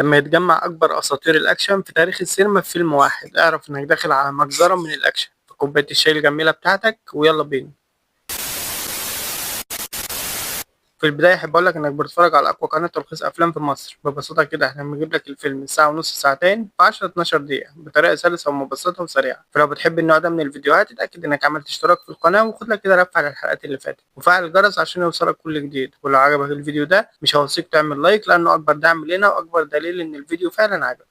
لما يتجمع أكبر أساطير الأكشن في تاريخ السينما في فيلم واحد اعرف إنك داخل على مجزرة من الأكشن في كوباية الشاي الجميلة بتاعتك ويلا بينا. في البداية أحب أقولك إنك بتتفرج على أقوى قناة تلخيص أفلام في مصر. ببساطة كده إحنا بنجيب لك الفيلم ساعة ونص ساعتين في 10 12 دقيقة بطريقة سلسة ومبسطة وسريعة. فلو بتحب النوع ده من الفيديوهات اتأكد إنك عملت اشتراك في القناة وخد لك كده لفة على الحلقات اللي فاتت وفعل الجرس عشان يوصلك كل جديد. ولو عجبك الفيديو ده مش هوصيك تعمل لايك لأنه أكبر دعم لنا وأكبر دليل إن الفيديو فعلا عجبك.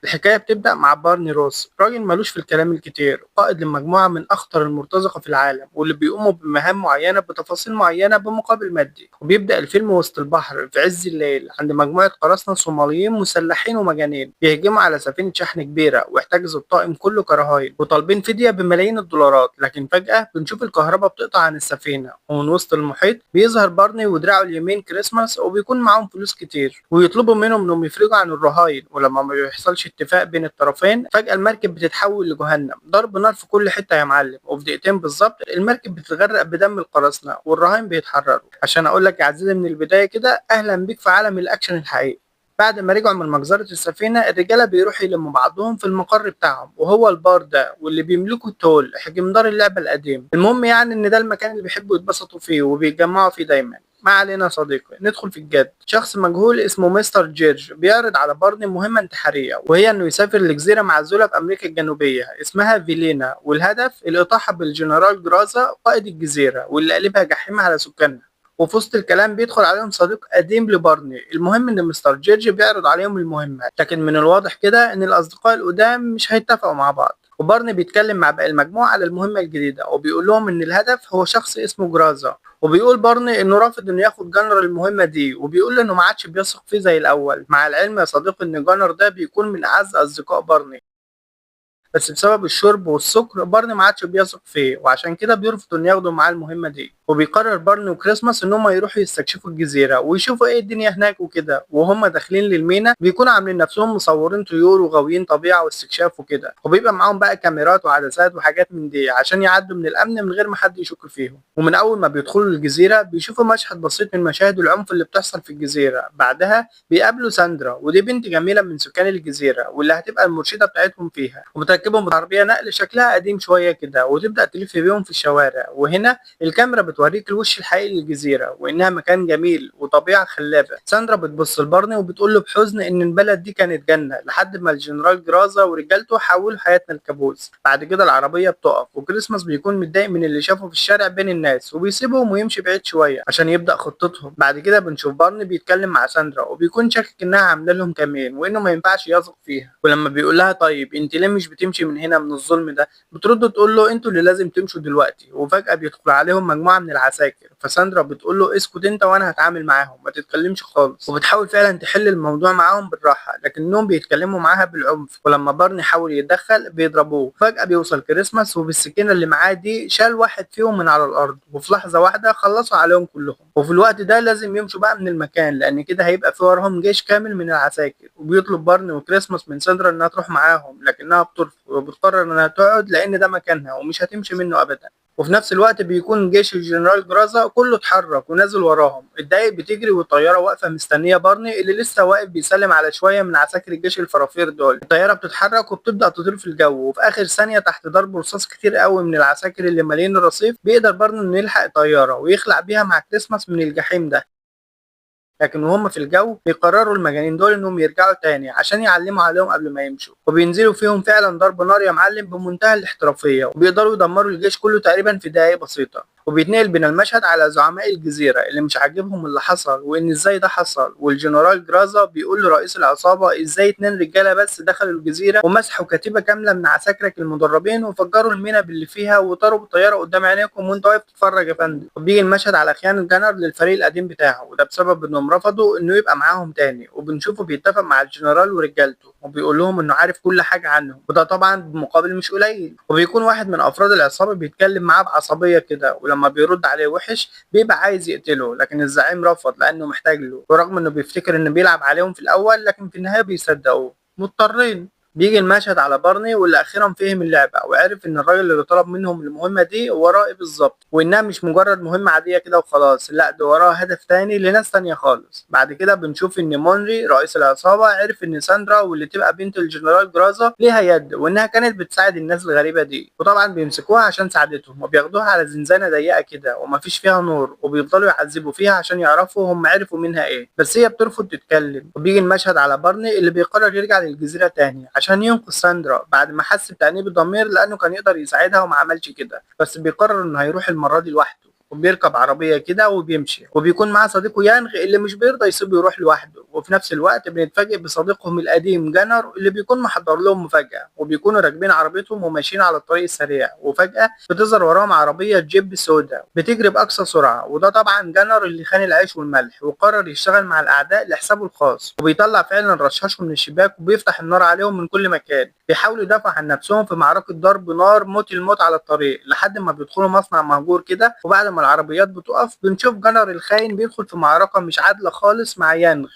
الحكاية بتبدأ مع بارني روس، راجل ملوش في الكلام الكتير، قائد لمجموعة من أخطر المرتزقة في العالم واللي بيقوموا بمهام معينة بتفاصيل معينة بمقابل مادي. وبيبدأ الفيلم وسط البحر في عز الليل عند مجموعة قراصنة صوماليين مسلحين ومجانين بيهجموا على سفينة شحن كبيرة واحتجزوا الطاقم كله كرهاين وطالبين فدية بملايين الدولارات. لكن فجأة بنشوف الكهرباء بتقطع عن السفينة ومن وسط المحيط بيظهر بارني ودراعه اليمين كريسماس وبيكون معاهم فلوس كتير ويطلبوا منهم انهم يفرجوا عن الرهاين. ولما ما بيحصلش اتفاق بين الطرفين فجأة المركب بتتحول لجهنم، ضرب نار في كل حتة يا معلم، وفي دقيقتين بالظبط المركب بتتغرق بدم القراصنة والرهاين بيتحرروا. عشان اقول لك يا عزيزي من البداية كده اهلا بيك في عالم الاكشن الحقيقي. بعد ما رجعوا من مجزرة السفينة الرجالة بيروحوا يلموا بعضهم في المقر بتاعهم وهو البار ده واللي بيملكه تول حجمدار اللعبة القديم. المهم يعني ان ده المكان اللي بيحبوا يتبسطوا فيه وبيتجمعوا فيه دايما. ما علينا يا صديقي، ندخل في الجد. شخص مجهول اسمه مستر جيرج بيعرض على بارني مهمة انتحارية وهي انه يسافر لجزيرة معزولة في امريكا الجنوبية اسمها فيلينا، والهدف الاطاحة بالجنرال جرازا قائد الجزيرة واللي قلبها جحيم على سكانها. وفي وسط الكلام بيدخل عليهم صديق قديم لبارني. المهم ان مستر جيرج بيعرض عليهم المهمة، لكن من الواضح كده ان الاصدقاء القدام مش هيتفقوا مع بعض. وبارني بيتكلم مع باقي المجموعة على المهمة الجديدة وبيقول لهم ان الهدف هو شخص اسمه جرازا. وبيقول بارني انه رافض انه ياخد جانر المهمة دي وبيقول انه ما عادش بيثق فيه زي الاول، مع العلم يا صديقي ان جانر ده بيكون من اعز اصدقاء بارني، بس بسبب الشرب والسكر بارني ما عادش بيثق فيه وعشان كده بيرفض انه ياخدوا معاه المهمة دي. وبيقرر بارني وكريسماس ان هم يروحوا يستكشفوا الجزيرة ويشوفوا ايه الدنيا هناك وكده. وهم داخلين للمينا بيكونوا عاملين نفسهم مصورين طيور وغاويين طبيعة واستكشاف وكده، وبيبقى معاهم بقى كاميرات وعدسات وحاجات من دي عشان يعدوا من الامن من غير ما حد يشك فيهم. ومن اول ما بيدخلوا الجزيرة بيشوفوا مشهد بسيط من مشاهد العنف اللي بتحصل في الجزيرة. بعدها بيقابلوا ساندرا ودي بنت جميلة من سكان الجزيرة واللي هتبقى المرشدة بتاعتهم فيها، وبتركبهم بعربية نقل شكلها قديم شوية كده وتبدأ تلف بيهم في الشوارع. وهنا الكاميرا بتوريك الوش الحقيقي للجزيرة وإنها مكان جميل وطبيعة خلابة. ساندرا بتبص لبارني وبتقول له بحزن إن البلد دي كانت جنة لحد ما الجنرال جرازا ورجالته حولوا حياتنا لكابوس. بعد كده العربية بتقف وكريسماس بيكون متضايق من اللي شافه في الشارع بين الناس وبيسيبهم ويمشي بعيد شوية عشان يبدأ خطتهم. بعد كده بنشوف بارني بيتكلم مع ساندرا وبيكون شاكك إنها عاملة لهم كمين وإنه ما ينفعش يثق فيها. ولما بيقول لها طيب أنت ليه مش بتمشي من هنا من الظلم ده، بترد تقول له انتوا اللي لازم تمشوا دلوقتي. وفجأة بيدخل عليهم مجموعة من العساكر فساندرا بتقول له اسكت انت وانا هتعامل معاهم ما تتكلمش خالص. وبتحاول فعلا تحل الموضوع معاهم بالراحة لكنهم بيتكلموا معاها بالعنف، ولما بارني حاول يتدخل بيضربوه. فجأة بيوصل كريسماس وبالسكينة اللي معاه دي شال واحد فيهم من على الأرض وفي لحظة واحدة خلصوا عليهم كلهم. وفي الوقت ده لازم يمشوا بقى من المكان لأن كده هيبقى في وراهم جيش كامل من العساكر. وبيطلب بارني وكريسماس من ساندرا إنها تروح معاهم لكنها بترفض وبتقرر إنها تقعد لأن ده مكانها ومش هتمشي منه أبدا. وفي نفس الوقت بيكون جيش الجنرال جرازا كله اتحرك ونازل وراهم. الدقايق بتجري والطياره واقفه مستنيه بارني اللي لسه واقف بيسلم على شويه من عساكر الجيش الفرافير دول. الطياره بتتحرك وبتبدا تطير في الجو وفي اخر ثانيه تحت ضرب رصاص كتير قوي من العساكر اللي مالين الرصيف بيقدر بارني انه يلحق الطياره ويخلع بيها مع كريسماس من الجحيم ده. لكن وهم في الجو بيقرروا المجانين دول انهم يرجعوا تاني عشان يعلموا عليهم قبل ما يمشوا، وبينزلوا فيهم فعلا ضرب نار يا معلم بمنتهى الاحترافية وبيقدروا يدمروا الجيش كله تقريبا في دقايق بسيطة. وبيتنقل بين المشهد على زعماء الجزيرة اللي مش عاجبهم اللي حصل وان ازاي ده حصل. والجنرال جرازا بيقول لرئيس العصابة ازاي اتنين رجالة بس دخلوا الجزيرة ومسحوا كتيبة كاملة من عساكرك المدربين وفجروا المينا باللي فيها وطاروا بالطيارة قدام عينيكم وانت واقف تتفرج يا فندم. وبيجي المشهد على خيانة جنر للفريق القديم بتاعه وده بسبب انهم رفضوا انه يبقى معاهم تاني. وبنشوفه بيتفق مع الجنرال ورجالته وبيقول لهم انه عارف كل حاجة عنهم وده طبعا بمقابل مش قليل. وبيكون واحد من افراد العصابة بيتكلم معاه بعصبية كده ولما بيرد عليه وحش بيبقى عايز يقتله لكن الزعيم رفض لانه محتاج له، ورغم انه بيفتكر انه بيلعب عليهم في الاول لكن في النهاية بيصدقوه مضطرين. بيجي المشهد على بارني واللي أخيرا فهم اللعبة وعرف إن الراجل اللي طلب منهم المهمة دي وراه إيه بالظبط، وإنها مش مجرد مهمة عادية كده وخلاص، لأ ده وراها هدف تاني لناس تانية خالص. بعد كده بنشوف إن مونري رئيس العصابة عرف إن ساندرا واللي تبقى بنت الجنرال جرازا ليها يد، وإنها كانت بتساعد الناس الغريبة دي، وطبعا بيمسكوها عشان ساعدتهم وبياخدوها على زنزانة ضيقة كده ومفيش فيها نور، وبيفضلوا يعذبوا فيها عشان يعرفوا هم عرفوا منها إيه، بس هي بترفض تتكلم. وبيجي المشهد على بارني اللي بيقرر يرجع للجزيرة تاني عشان ينقذ ساندرا بعد ما حس بتأنيب الضمير لأنه كان يقدر يساعدها وما عملش كده، بس بيقرر إنه هيروح المرة دي لوحده، وبيركب عربية كده وبيمشي، وبيكون معاه صديقه يانغ اللي مش بيرضى يسيبه يروح لوحده. وفي نفس الوقت بنتفاجئ بصديقهم القديم جانر اللي بيكون محضر لهم مفاجأة، وبيكونوا راكبين عربيتهم وماشيين على الطريق السريع، وفجأة بتظهر وراهم عربية جيب سودا بتجري بأقصى سرعة، وده طبعا جانر اللي خان العيش والملح وقرر يشتغل مع الأعداء لحسابه الخاص، وبيطلع فعلا رشاشه من الشباك وبيفتح النار عليهم من كل مكان. بيحاولوا يدافعوا عن نفسهم في معركة ضرب نار موت الموت على الطريق لحد ما بيدخلوا مصنع مهجور كده، وبعد ما العربيات بتقف بنشوف جنر الخاين بيدخل في معركة مش عادلة خالص مع يانغ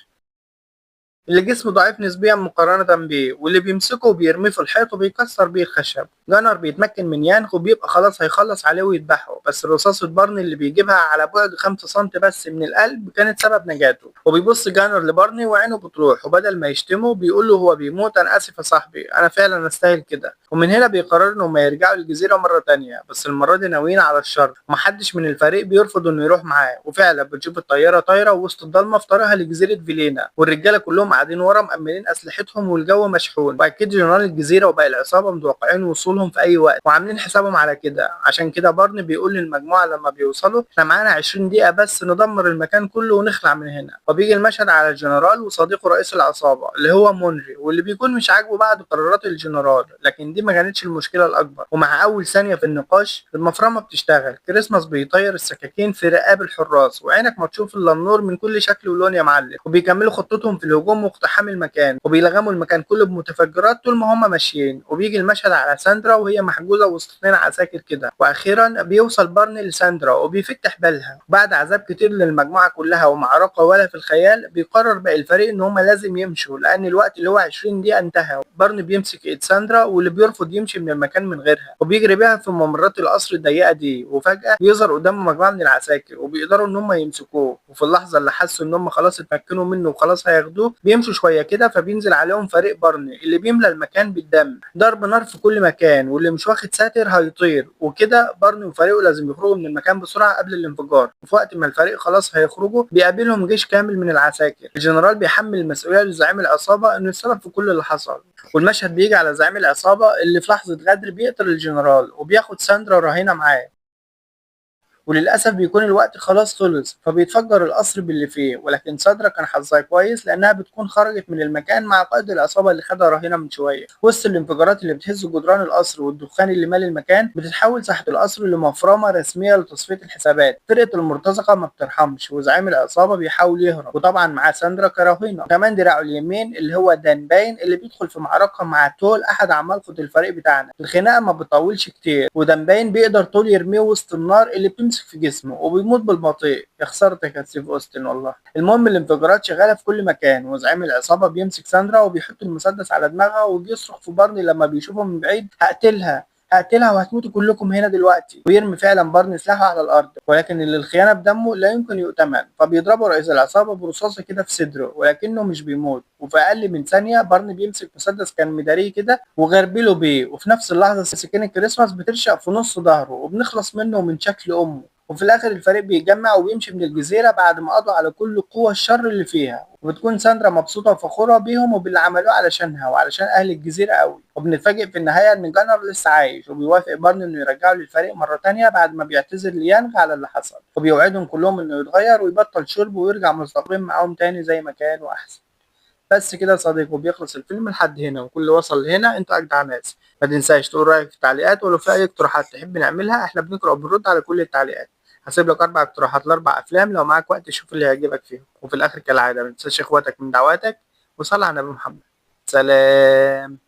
اللي جسمه ضعيف نسبيا مقارنة بيه، واللي بيمسكه وبيرميه في الحيط وبيكسر بيه الخشب. جانر بيتمكن من يانغ وبيبقى خلاص هيخلص عليه ويذبحه، بس رصاصة بارني اللي بيجيبها على بعد 5 سم بس من القلب كانت سبب نجاته. وبيبص جانر لبارني وعينه بتروح، وبدل ما يشتمه بيقول له هو بيموت أنا آسف يا صاحبي أنا فعلا أستاهل كده. ومن هنا بيقرروا إنهم يرجعوا الجزيرة مرة تانية، بس المرة دي ناويين على الشر، ومحدش من الفريق بيرفض إنه يروح معاه. وفعلا بتشوف الطيارة طايرة وسط الضلمة في طريقها لجزيرة فيلينا، والرجالة كلهم قاعدين ورا مأمنين أسلحتهم والجو مشحون، وأكيد جنرال الجزيرة وباقي العصابة متوقعين وصولهم في أي وقت وعاملين حسابهم على كده. عشان كده بارن بيقول للمجموعة لما بيوصلوا احنا معانا 20 دقيقة بس ندمر المكان كله ونخلع من هنا. وبيجي المشهد على الجنرال وصديقه رئيس العصابة اللي هو مونري، واللي بيكون مش عاجبه بعد قرارات الجنرال، لكن دي ما كانتش المشكلة الأكبر. ومع أول ثانية في النقاش المفرمة بتشتغل، كريسماس بيطير السكاكين في رقاب الحراس وعينك ما تشوف إلا النور من كل شكل ولون يا معلم، وبيكملوا خطتهم في الهجوم واقتحام المكان، وبيلغموا المكان كله بمتفجرات طول ما هم ماشيين. وبيجي المشهد على ساندرا وهي محجوزة وسط 2 عساكر كده، وأخيرا بيوصل بارني لساندرا وبيفك حبالها. بعد عذاب كتير للمجموعة كلها ومعركة ولا في الخيال بيقرر باقي الفريق إن هم لازم يمشوا لأن الوقت اللي هو 20 دقيقة انتهى. بارني بيمسك إيد ساندرا واللي بيرفض يمشي من المكان من غيرها، وبيجري بيها في ممرات القصر الضيقة دي، وفجأة بيظهر قدامه مجموعة من العساكر وبيقدروا إن هم يمسكوه. وفي اللحظة اللي حسوا إن هم خلاص اتمكنوا منه وخلاص هياخدوه بيمشوا شوية كده، فبينزل عليهم فريق بارني اللي بيملى المكان بالدم، ضرب نار في كل مكان، واللي مش واخد ساتر هيطير. وكده بارني وفريقه لازم يخرجوا من المكان بسرعة قبل الانفجار. وفي وقت ما الفريق خلاص هيخرجوا بيقابلهم جيش كامل من العساكر. الجنرال بيحمل المسؤولية لزعيم العصابة إنه السبب في كل اللي حصل، والمشهد بيجي على زعيم العصابة اللي في لحظة غدر بيقتل الجنرال وبياخد ساندرا رهينة معاه. وللأسف بيكون الوقت خلاص خلص فبيتفجر القصر باللي فيه، ولكن ساندرا كان حظها كويس لأنها بتكون خرجت من المكان مع قائد العصابة اللي خدها رهينة من شوية. وسط الانفجارات اللي بتهز جدران القصر والدخان اللي مالي المكان بتتحول ساحة القصر لمفرمة رسمية لتصفية الحسابات. فرقة المرتزقة ما بترحمش وزعيم العصابة بيحاول يهرب، وطبعا معاه ساندرا كرهينة، كمان دراعه اليمين اللي هو دان باين اللي بيدخل في معركة مع تول أحد عمالقة الفريق بتاعنا. الخناقة ما بتطولش كتير ودان باين بيقدر تول يرميه وسط النار اللي بتمسك في جسمه وبيموت بالبطيء. يا خسارتك يا ستيف اوستن والله. المهم الانفجارات شغاله في كل مكان، وزعيم العصابه بيمسك ساندرا وبيحط المسدس على دماغها وبيصرخ في بارني لما بيشوفه من بعيد هقتلها وهتموتوا كلكم هنا دلوقتي. ويرمي فعلا بارني سلاحه على الارض، ولكن اللي الخيانه بدمه لا يمكن يؤتمن، فبيضربه رئيس العصابه برصاصه كده في صدره ولكنه مش بيموت. وفي اقل من ثانيه بارني بيمسك مسدس كان مداريه كده وغربله بيه، وفي نفس اللحظه سكين الكريسماس بترشق في نص ظهره وبنخلص منه من شكل امه. وفي الاخر الفريق بيتجمع وبيمشي من الجزيره بعد ما قضوا على كل قوى الشر اللي فيها، وبتكون ساندرا مبسوطه وفخوره بيهم وباللي عملوه علشانها وعلشان اهل الجزيره قوي. وبنتفاجئ في النهايه ان جانر لسه عايش وبيوافق بارني انه يرجعه للفريق مره تانية بعد ما بيعتذر ليانغ على اللي حصل، وبيوعدهم كلهم انه يتغير ويبطل شرب ويرجع مستقيم معاهم تاني زي ما كان واحسن. بس كده يا صديقي وبيخلص الفيلم لحد هنا، وكل اللي وصل هنا انتوا اجدع ناس. ما تنساش تقول رايك في التعليقات، ولو في اي اقتراحات تحب نعملها احنا بنقرا وبنرد على كل التعليقات. هسيب لك 4 اقتراحات ل4 افلام لو معاك وقت شوف اللي هيعجبك فيهم. وفي الاخر كالعاده ما تنساش اخواتك من دعواتك، وصل على النبي محمد. سلام.